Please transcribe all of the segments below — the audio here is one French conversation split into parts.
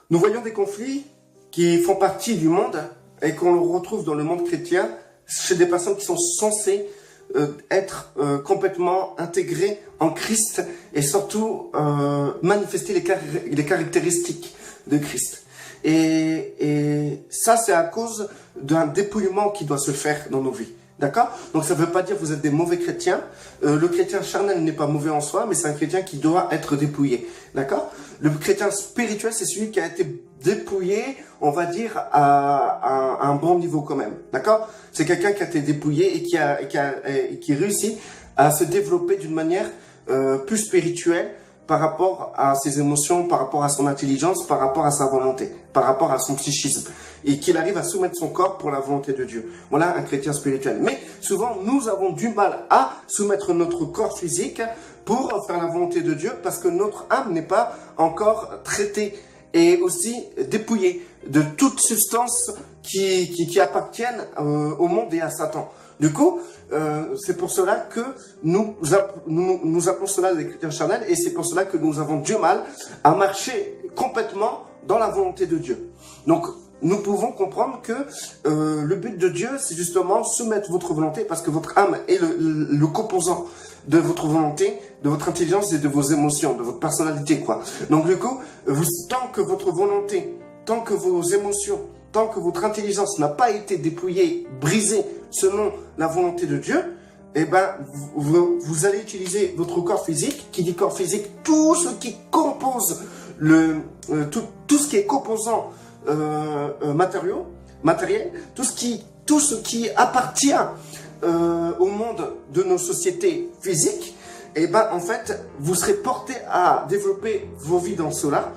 Nous voyons des conflits qui font partie du monde et qu'on le retrouve dans le monde chrétien chez des personnes qui sont censées être complètement intégrées en Christ et surtout manifester les caractéristiques de Christ. Et ça, c'est à cause d'un dépouillement qui doit se faire dans nos vies. D'accord? Donc ça ne veut pas dire que vous êtes des mauvais chrétiens. Le chrétien charnel n'est pas mauvais en soi, mais c'est un chrétien qui doit être dépouillé. D'accord? Le chrétien spirituel, c'est celui qui a été dépouillé, on va dire, à un bon niveau quand même. D'accord? C'est quelqu'un qui a été dépouillé et qui réussit à se développer d'une manière plus spirituelle par rapport à ses émotions, par rapport à son intelligence, par rapport à sa volonté, par rapport à son psychisme. Et qu'il arrive à soumettre son corps pour la volonté de Dieu. Voilà un chrétien spirituel. Mais souvent, nous avons du mal à soumettre notre corps physique pour faire la volonté de Dieu parce que notre âme n'est pas encore traitée et aussi dépouillée de toute substance qui appartiennent au monde et à Satan. Du coup, c'est pour cela que nous appelons cela des chrétiens charnels et c'est pour cela que nous avons du mal à marcher complètement dans la volonté de Dieu. Donc, nous pouvons comprendre que le but de Dieu, c'est justement soumettre votre volonté parce que votre âme est le composant de votre volonté, de votre intelligence et de vos émotions, de votre personnalité, quoi. Donc, du coup, tant que votre volonté, tant que vos émotions, tant que votre intelligence n'a pas été dépouillée, brisée selon la volonté de Dieu, eh ben, vous allez utiliser votre corps physique. Qui dit corps physique, tout ce qui compose tout ce qui est composant matériel, tout ce qui appartient au monde de nos sociétés physiques, et ben en fait vous serez porté à développer vos vies dans cela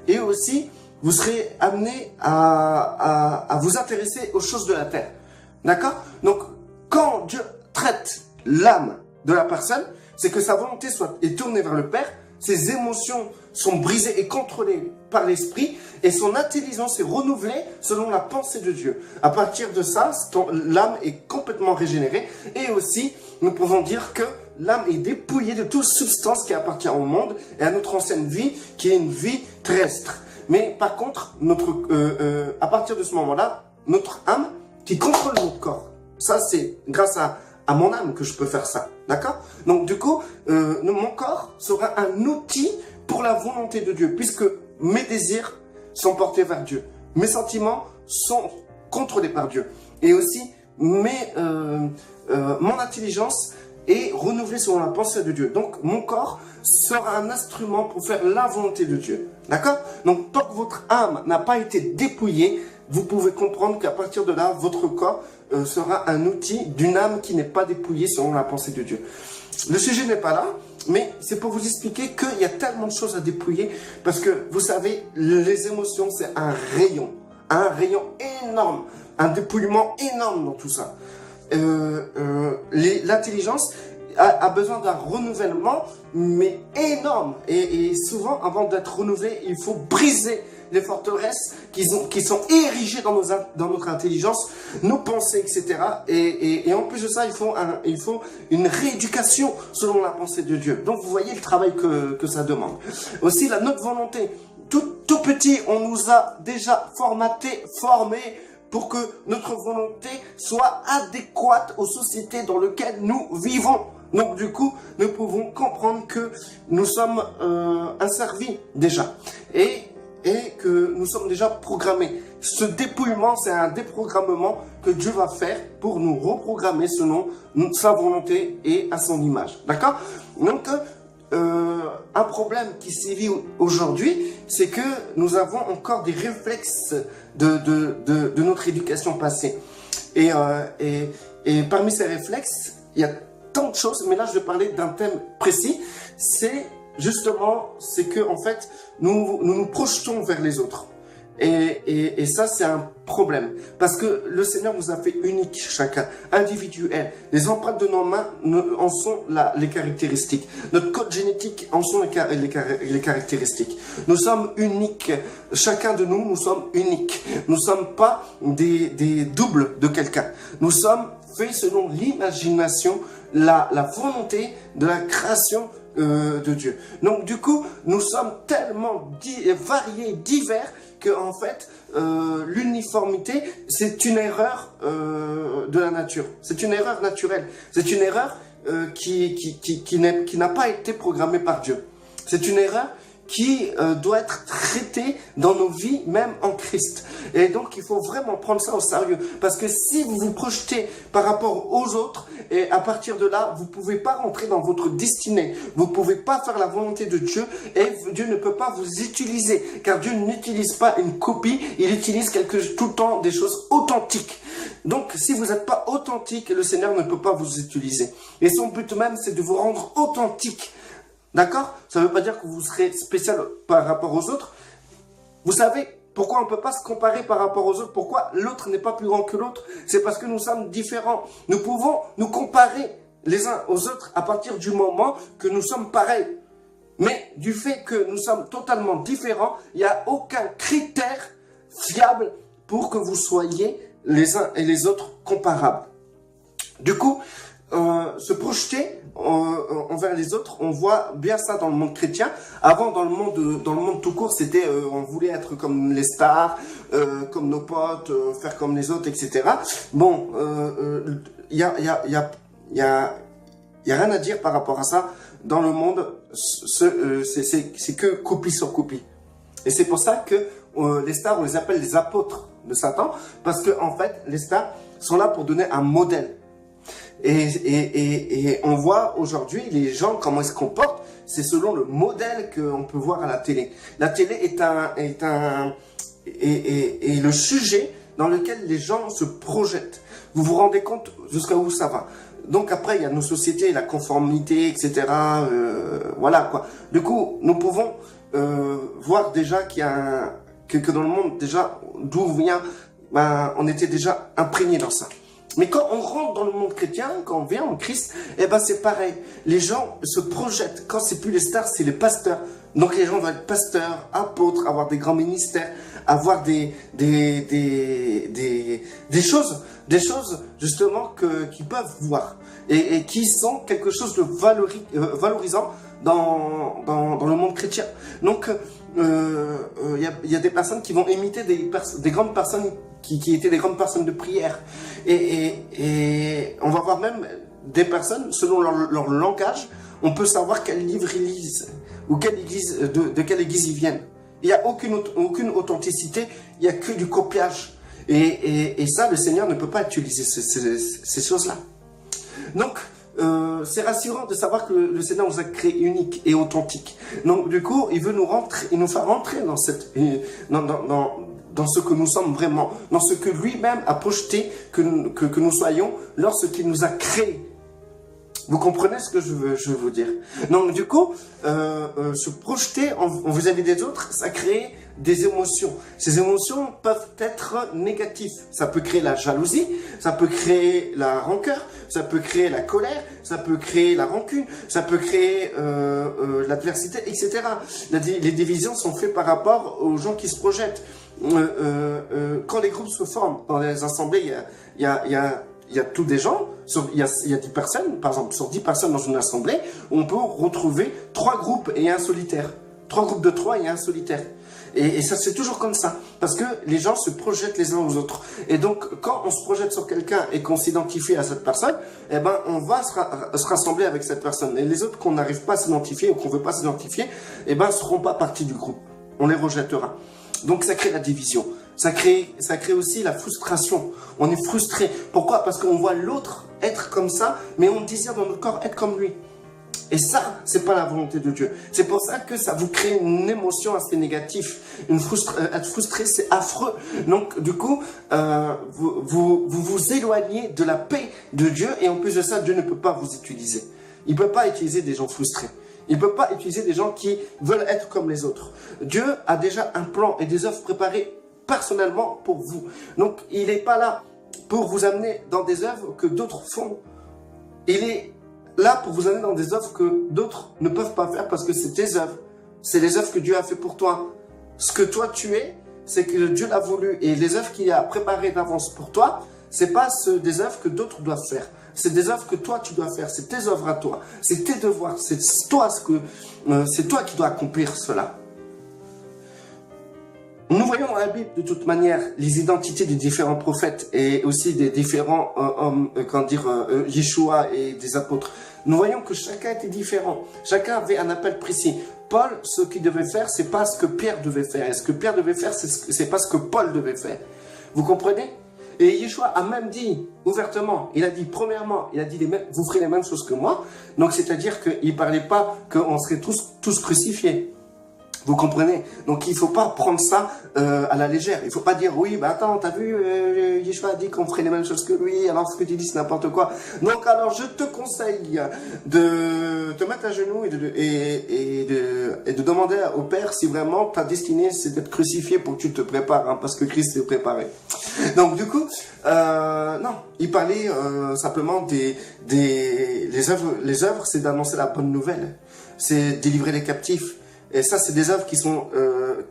et aussi vous serez amené à vous intéresser aux choses de la terre. D'accord? Donc quand Dieu traite l'âme de la personne, c'est que sa volonté est tournée vers le Père. Ses émotions sont brisées et contrôlées par l'esprit et son intelligence est renouvelée selon la pensée de Dieu. À partir de ça, l'âme est complètement régénérée et aussi, nous pouvons dire que l'âme est dépouillée de toute substance qui appartient au monde et à notre ancienne vie qui est une vie terrestre. Mais par contre, à partir de ce moment-là, notre âme qui contrôle notre corps, ça c'est grâce à mon âme que je peux faire ça, d'accord? Donc du coup, mon corps sera un outil pour la volonté de Dieu, puisque mes désirs sont portés vers Dieu, mes sentiments sont contrôlés par Dieu, et aussi mon intelligence est renouvelée selon la pensée de Dieu. Donc mon corps sera un instrument pour faire la volonté de Dieu, d'accord? Donc tant que votre âme n'a pas été dépouillée, vous pouvez comprendre qu'à partir de là, votre corps sera un outil d'une âme qui n'est pas dépouillée selon la pensée de Dieu. Le sujet n'est pas là, mais c'est pour vous expliquer qu'il y a tellement de choses à dépouiller, parce que vous savez, les émotions, c'est un rayon énorme, un dépouillement énorme dans tout ça. L'intelligence a besoin d'un renouvellement, mais énorme. Et souvent, avant d'être renouvelé, il faut briser les forteresses qui sont érigées dans notre intelligence, nos pensées, etc. Et en plus de ça, il faut une rééducation selon la pensée de Dieu. Donc, vous voyez le travail que ça demande. Aussi, notre volonté. Tout petit, on nous a déjà formés pour que notre volonté soit adéquate aux sociétés dans lesquelles nous vivons. Donc du coup, nous pouvons comprendre que nous sommes asservis déjà et que nous sommes déjà programmés. Ce dépouillement, c'est un déprogrammement que Dieu va faire pour nous reprogrammer selon sa volonté et à son image. D'accord? Donc, un problème qui sévit aujourd'hui, c'est que nous avons encore des réflexes de notre éducation passée. Et parmi ces réflexes, il y a tant de choses, mais là je vais parler d'un thème précis. C'est que en fait, nous projetons vers les autres. Et ça, c'est un problème. Parce que le Seigneur nous a fait uniques, chacun, individuels. Les empreintes de nos mains en sont les caractéristiques. Notre code génétique en sont les caractéristiques. Nous sommes uniques. Chacun de nous sommes uniques. Nous ne sommes pas des doubles de quelqu'un. Nous sommes faits selon l'imagination, la volonté de la création de Dieu. Donc du coup, nous sommes tellement variés, divers, que en fait, l'uniformité, c'est une erreur de la nature. C'est une erreur naturelle. C'est une erreur qui n'a pas été programmée par Dieu. C'est une erreur qui doit être traitée dans nos vies, même en Christ. Et donc, il faut vraiment prendre ça au sérieux. Parce que si vous vous projetez par rapport aux autres, et à partir de là, vous ne pouvez pas rentrer dans votre destinée. Vous ne pouvez pas faire la volonté de Dieu, et Dieu ne peut pas vous utiliser. Car Dieu n'utilise pas une copie, il utilise tout le temps des choses authentiques. Donc, si vous n'êtes pas authentique, le Seigneur ne peut pas vous utiliser. Et son but même, c'est de vous rendre authentique. D'accord? Ça ne veut pas dire que vous serez spécial par rapport aux autres. Vous savez pourquoi on ne peut pas se comparer par rapport aux autres? Pourquoi l'autre n'est pas plus grand que l'autre? C'est parce que nous sommes différents. Nous pouvons nous comparer les uns aux autres à partir du moment que nous sommes pareils. Mais du fait que nous sommes totalement différents, il n'y a aucun critère fiable pour que vous soyez les uns et les autres comparables. Du coup, se projeter envers les autres, on voit bien ça dans le monde chrétien. Avant, dans le monde tout court, c'était on voulait être comme les stars, comme nos potes, faire comme les autres, etc. Bon, y a rien à dire par rapport à ça. Dans le monde, c'est que copie sur copie. Et c'est pour ça que les stars, on les appelle les apôtres de Satan, parce que en fait, les stars sont là pour donner un modèle. Et on voit aujourd'hui les gens, comment ils se comportent, c'est selon le modèle qu'on peut voir à la télé. La télé est le sujet dans lequel les gens se projettent. Vous vous rendez compte jusqu'à où ça va. Donc après, il y a nos sociétés, la conformité, etc. Voilà quoi. Du coup, nous pouvons voir déjà qu'il y a que dans le monde, déjà, d'où vient, on était déjà imprégné dans ça. Mais quand on rentre dans le monde chrétien, quand on vient en Christ, eh ben c'est pareil. Les gens se projettent. Quand c'est plus les stars, c'est les pasteurs. Donc les gens vont être pasteurs, apôtres, avoir des grands ministères, avoir des choses justement qu'ils peuvent voir et qui sont quelque chose de valorisant dans le monde chrétien. Donc y a des personnes qui vont imiter des grandes personnes qui étaient des grandes personnes de prière. Et on va voir même des personnes, selon leur langage, on peut savoir quel livre ils lisent ou de quelle église ils viennent. Il n'y a aucune authenticité, il n'y a que du copiage. Et ça, le Seigneur ne peut pas utiliser ces choses-là. Donc, c'est rassurant de savoir que le Seigneur nous a créés uniques et authentiques. Donc, du coup, il veut nous faire rentrer dans dans ce que nous sommes vraiment, dans ce que lui-même a projeté que nous soyons lorsqu'il nous a créés. Vous comprenez ce que je veux vous dire? Donc du coup, se projeter en vis-à-vis des autres, ça crée des émotions. Ces émotions peuvent être négatives. Ça peut créer la jalousie, ça peut créer la rancœur, ça peut créer la colère, ça peut créer la rancune, ça peut créer l'adversité, etc. Les divisions sont faites par rapport aux gens qui se projettent. Quand les groupes se forment dans les assemblées, il y a tous des gens, il y a 10 personnes, par exemple, sur 10 personnes dans une assemblée, on peut retrouver 3 groupes et un solitaire. 3 groupes de 3 et un solitaire. Et ça, c'est toujours comme ça. Parce que les gens se projettent les uns aux autres. Et donc, quand on se projette sur quelqu'un et qu'on s'identifie à cette personne, eh ben, on va se rassembler avec cette personne. Et les autres qu'on n'arrive pas à s'identifier ou qu'on ne veut pas s'identifier, eh ben, ne seront pas partie du groupe. On les rejettera. Donc, ça crée la division. Ça crée aussi la frustration. On est frustré. Pourquoi? Parce qu'on voit l'autre être comme ça, mais on désire dans notre corps être comme lui. Et ça, c'est pas la volonté de Dieu. C'est pour ça que ça vous crée une émotion assez négative. Être frustré, c'est affreux. Donc, du coup, vous éloignez de la paix de Dieu. Et en plus de ça, Dieu ne peut pas vous utiliser. Il ne peut pas utiliser des gens frustrés. Il ne peut pas utiliser des gens qui veulent être comme les autres. Dieu a déjà un plan et des œuvres préparées personnellement pour vous. Donc, il n'est pas là pour vous amener dans des œuvres que d'autres font. Il est là pour vous amener dans des œuvres que d'autres ne peuvent pas faire parce que c'est tes œuvres. C'est les œuvres que Dieu a fait pour toi. Ce que toi tu es, c'est que Dieu l'a voulu. Et les œuvres qu'il a préparées d'avance pour toi, c'est pas des œuvres que d'autres doivent faire. C'est des œuvres que toi, tu dois faire. C'est tes œuvres à toi. C'est tes devoirs. C'est toi, c'est toi qui dois accomplir cela. Nous voyons dans la Bible, de toute manière, les identités des différents prophètes et aussi des différents hommes, Yeshua et des apôtres. Nous voyons que chacun était différent. Chacun avait un appel précis. Paul, ce qu'il devait faire, c'est pas ce que Pierre devait faire. Et ce que Pierre devait faire, c'est pas ce que Paul devait faire. Vous comprenez? Et Yeshua a même dit ouvertement, il a dit premièrement, il a dit vous ferez les mêmes choses que moi. Donc c'est-à-dire qu'il parlait pas qu'on serait tous crucifiés. Vous comprenez? Donc il ne faut pas prendre ça à la légère. Il ne faut pas dire oui, bah attends, t'as vu, Yeshua a dit qu'on ferait les mêmes choses que lui, alors ce que tu dis c'est n'importe quoi. Donc alors je te conseille de te mettre à genoux et de demander au Père si vraiment ta destinée c'est d'être crucifié pour que tu te prépares, hein, parce que Christ s'est préparé. Donc du coup, non, il parlait simplement les œuvres, c'est d'annoncer la bonne nouvelle, c'est délivrer les captifs. Et ça, c'est des œuvres qui sont,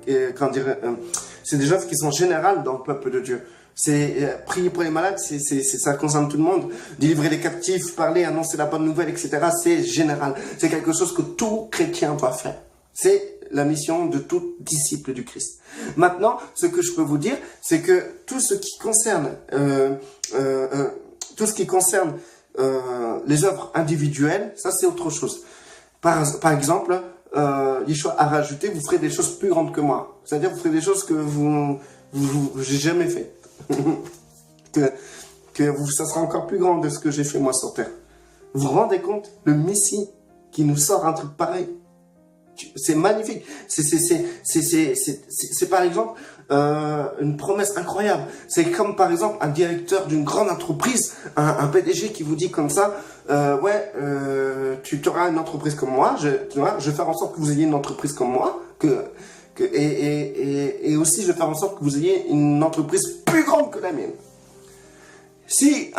c'est des œuvres qui sont générales dans le peuple de Dieu. C'est prier pour les malades, ça concerne tout le monde. Délivrer les captifs, parler, annoncer la bonne nouvelle, etc. C'est général. C'est quelque chose que tout chrétien doit faire. C'est la mission de tout disciple du Christ. Maintenant, ce que je peux vous dire, c'est que tout ce qui concerne, les œuvres individuelles, ça c'est autre chose. Par exemple, Yeshua a rajouté, vous ferez des choses plus grandes que moi. C'est-à-dire, vous ferez des choses que j'ai jamais fait. Ça sera encore plus grand de ce que j'ai fait moi sur terre. Vous vous rendez compte, le Messie qui nous sort un truc pareil. C'est magnifique. C'est par exemple une promesse incroyable. C'est comme par exemple un directeur d'une grande entreprise, un PDG qui vous dit comme ça, tu auras une entreprise comme moi, je vais faire en sorte que vous ayez une entreprise comme moi, et aussi je vais faire en sorte que vous ayez une entreprise plus grande que la mienne. Si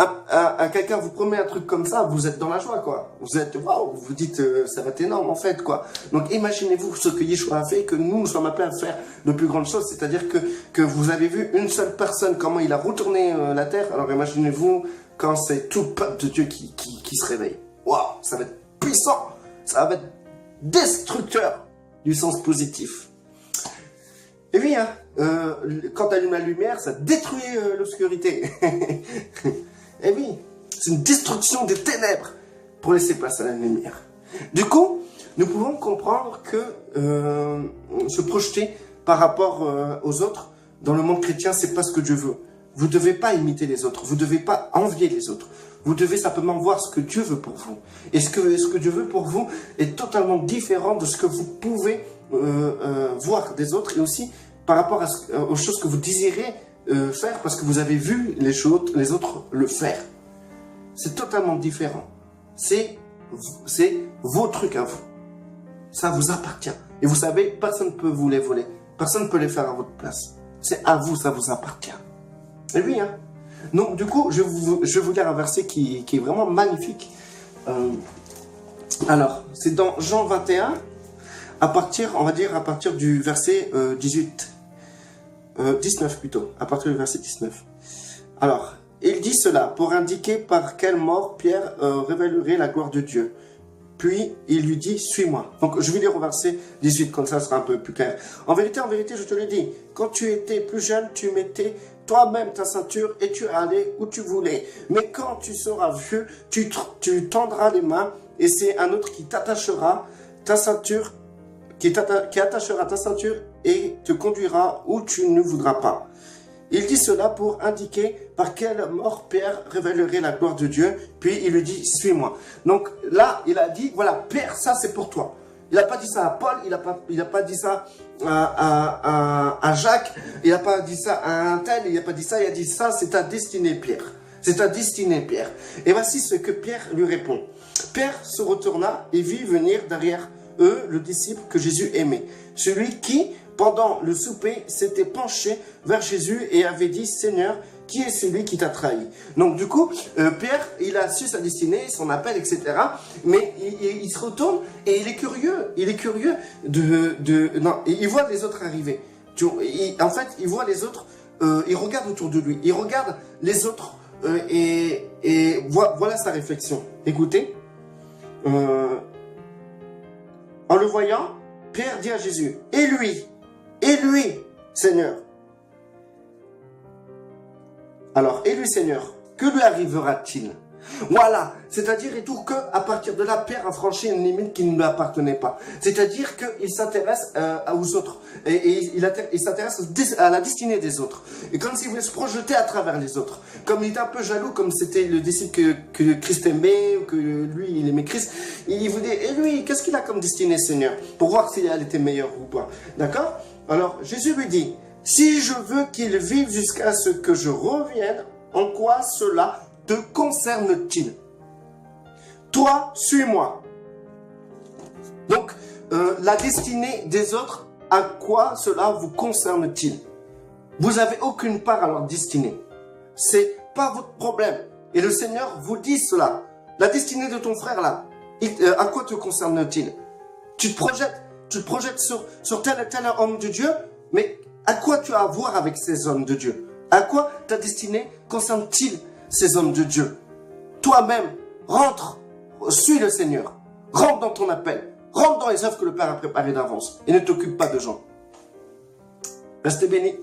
quelqu'un vous promet un truc comme ça, vous êtes dans la joie, quoi. Vous êtes, waouh, vous dites, ça va être énorme, en fait, quoi. Donc, imaginez-vous ce que Yeshua a fait, que nous sommes appelés à faire de plus grandes choses. C'est-à-dire que vous avez vu une seule personne, comment il a retourné la terre. Alors, imaginez-vous quand c'est tout le peuple de Dieu qui se réveille. Waouh, ça va être puissant. Ça va être destructeur du sens positif. Et oui, hein, quand tu allumes la lumière, ça détruit l'obscurité. Et oui, c'est une destruction des ténèbres pour laisser place à la lumière. Du coup, nous pouvons comprendre que se projeter par rapport aux autres dans le monde chrétien, c'est pas ce que Dieu veut. Vous ne devez pas imiter les autres, vous ne devez pas envier les autres. Vous devez simplement voir ce que Dieu veut pour vous. Et ce que Dieu veut pour vous est totalement différent de ce que vous pouvez voir des autres, et aussi par rapport aux choses que vous désirez faire parce que vous avez vu les autres le faire. C'est totalement différent. C'est vos trucs à vous. Ça vous appartient. Et vous savez, personne ne peut vous les voler. Personne ne peut les faire à votre place. C'est à vous, ça vous appartient. Et oui, hein. Donc, du coup, je vais vous lire un verset qui est vraiment magnifique. Alors, c'est dans Jean 21, à partir du verset 19 plutôt, à partir du verset 19. Alors, il dit cela pour indiquer par quelle mort Pierre révélerait la gloire de Dieu. Puis, il lui dit, suis-moi. Donc, je vais lire au verset 18, comme ça sera un peu plus clair. En vérité, je te l'ai dit, quand tu étais plus jeune, tu mettais toi-même ta ceinture et tu allais où tu voulais. Mais quand tu seras vieux, tu tendras les mains et c'est un autre qui t'attachera ta ceinture, qui attachera ta ceinture et te conduira où tu ne voudras pas. Il dit cela pour indiquer par quelle mort Pierre révélerait la gloire de Dieu. Puis il lui dit, suis-moi. Donc là, il a dit, voilà, Pierre, ça c'est pour toi. Il n'a pas dit ça à Paul, il n'a pas dit ça à Jacques, il n'a pas dit ça à un tel, il n'a pas dit ça, il a dit ça, c'est ta destinée, Pierre. C'est ta destinée, Pierre. Et voici ce que Pierre lui répond. Pierre se retourna et vit venir derrière eux le disciple que Jésus aimait. Celui qui, pendant le souper, s'était penché vers Jésus et avait dit, Seigneur, qui est celui qui t'a trahi? Donc du coup, Pierre, il a su sa destinée, son appel, etc. Mais il se retourne et il est curieux. Il est curieux il voit les autres arriver. En fait, il voit les autres, il regarde autour de lui. Il regarde les autres Voilà sa réflexion. Écoutez. En le voyant, Pierre dit à Jésus, et lui, Seigneur. Alors, et lui, Seigneur, que lui arrivera-t-il? Voilà, c'est-à-dire et tout que à partir de là, Pierre a franchi une limite qui ne lui appartenait pas. C'est-à-dire qu'il s'intéresse aux autres et il s'intéresse à la destinée des autres. Et comme s'il voulait se projeter à travers les autres. Comme il était un peu jaloux, comme c'était le disciple que Christ aimait, que lui il aimait Christ, il vous dit, et lui, qu'est-ce qu'il a comme destinée, Seigneur, pour voir si elle était meilleure ou pas. D'accord? Alors Jésus lui dit, si je veux qu'il vive jusqu'à ce que je revienne, en quoi cela te concerne-t-il? Toi, suis-moi. Donc, la destinée des autres, à quoi cela vous concerne-t-il? Vous n'avez aucune part à leur destinée. C'est pas votre problème. Et le Seigneur vous dit cela. La destinée de ton frère là, à quoi te concerne-t-il? Tu te projettes sur tel et tel homme de Dieu, mais à quoi tu as à voir avec ces hommes de Dieu? À quoi ta destinée concerne-t-il ces hommes de Dieu? Toi-même, rentre, suis le Seigneur, rentre dans ton appel, rentre dans les œuvres que le Père a préparées d'avance et ne t'occupe pas de gens. Restez bénis.